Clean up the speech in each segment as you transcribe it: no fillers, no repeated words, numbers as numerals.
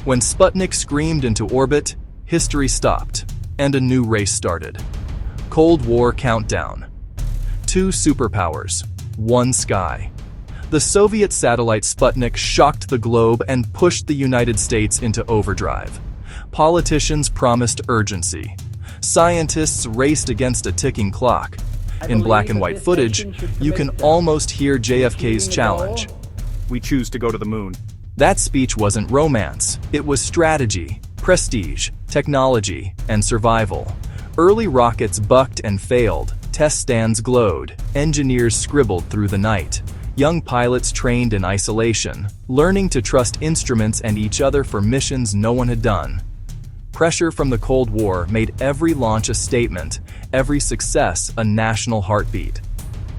When Sputnik screamed into orbit, history stopped, and a new race started. Cold War countdown. 2 superpowers, 1 sky. The Soviet satellite Sputnik shocked the globe and pushed the United States into overdrive. Politicians promised urgency. Scientists raced against a ticking clock. In black and white footage, you can almost hear JFK's challenge. We choose to go to the moon. That speech wasn't romance. It was strategy, prestige, technology, and survival. Early rockets bucked and failed. Test stands glowed. Engineers scribbled through the night. Young pilots trained in isolation, learning to trust instruments and each other for missions no one had done. Pressure from the Cold War made every launch a statement, every success a national heartbeat.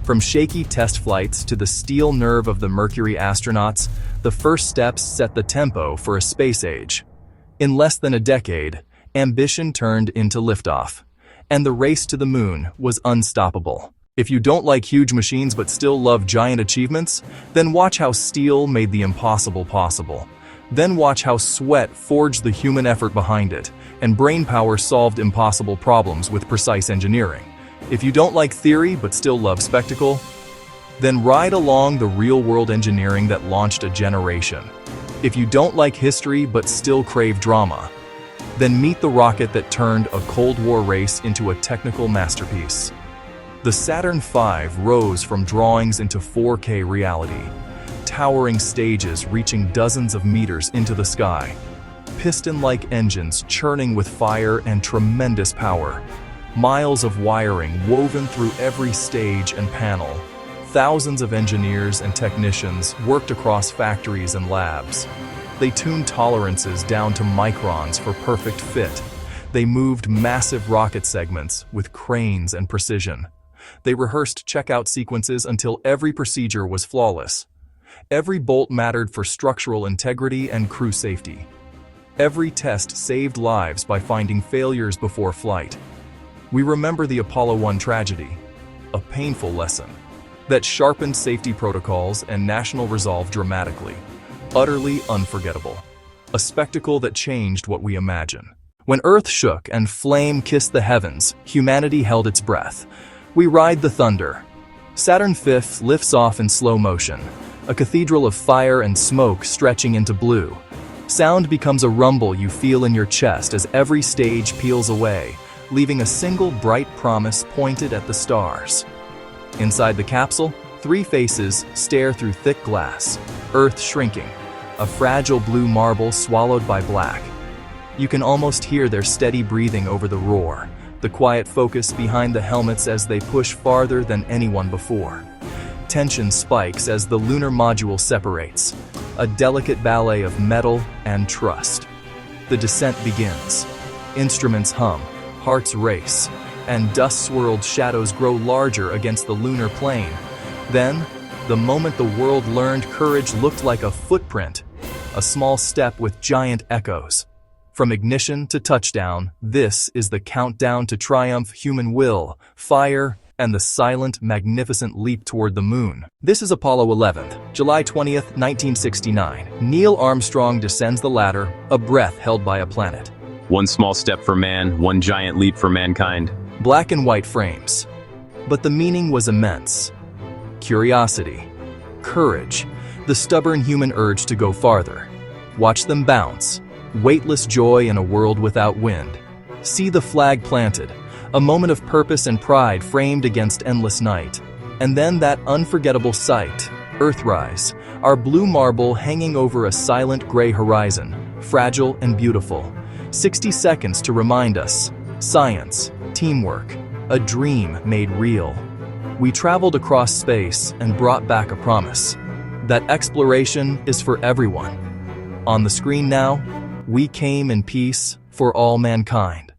From shaky test flights to the steel nerve of the Mercury astronauts, the first steps set the tempo for a space age. In less than a decade, ambition turned into liftoff, and the race to the moon was unstoppable. If you don't like huge machines but still love giant achievements, then watch how steel made the impossible possible. Then watch how sweat forged the human effort behind it, and brainpower solved impossible problems with precise engineering. If you don't like theory but still love spectacle, then ride along the real-world engineering that launched a generation. If you don't like history but still crave drama, then meet the rocket that turned a Cold War race into a technical masterpiece. The Saturn V rose from drawings into 4K reality. Towering stages reaching dozens of meters into the sky. Piston-like engines churning with fire and tremendous power. Miles of wiring woven through every stage and panel. Thousands of engineers and technicians worked across factories and labs. They tuned tolerances down to microns for perfect fit. They moved massive rocket segments with cranes and precision. They rehearsed checkout sequences until every procedure was flawless. Every bolt mattered for structural integrity and crew safety. Every test saved lives by finding failures before flight. We remember the Apollo 1 tragedy, a painful lesson that sharpened safety protocols and national resolve dramatically. Utterly unforgettable. A spectacle that changed what we imagine. When Earth shook and flame kissed the heavens, humanity held its breath. We ride the thunder. Saturn V lifts off in slow motion, a cathedral of fire and smoke stretching into blue. Sound becomes a rumble you feel in your chest as every stage peels away, leaving a single bright promise pointed at the stars. Inside the capsule, 3 faces stare through thick glass, Earth shrinking, a fragile blue marble swallowed by black. You can almost hear their steady breathing over the roar, the quiet focus behind the helmets as they push farther than anyone before. Tension spikes as the lunar module separates, a delicate ballet of metal and trust. The descent begins. Instruments hum, hearts race, and dust-swirled shadows grow larger against the lunar plain. Then, the moment the world learned courage looked like a footprint, a small step with giant echoes. From ignition to touchdown, this is the countdown to triumph, human will, fire, and the silent, magnificent leap toward the moon. This is Apollo 11, July 20th, 1969. Neil Armstrong descends the ladder, a breath held by a planet. One small step for man, one giant leap for mankind. Black and white frames. But the meaning was immense. Curiosity, courage, the stubborn human urge to go farther. Watch them bounce. Weightless joy in a world without wind. See the flag planted, a moment of purpose and pride framed against endless night. And then that unforgettable sight, Earthrise, our blue marble hanging over a silent gray horizon, fragile and beautiful. 60 seconds to remind us, science, teamwork, a dream made real. We traveled across space and brought back a promise. That exploration is for everyone. On the screen now, we came in peace for all mankind.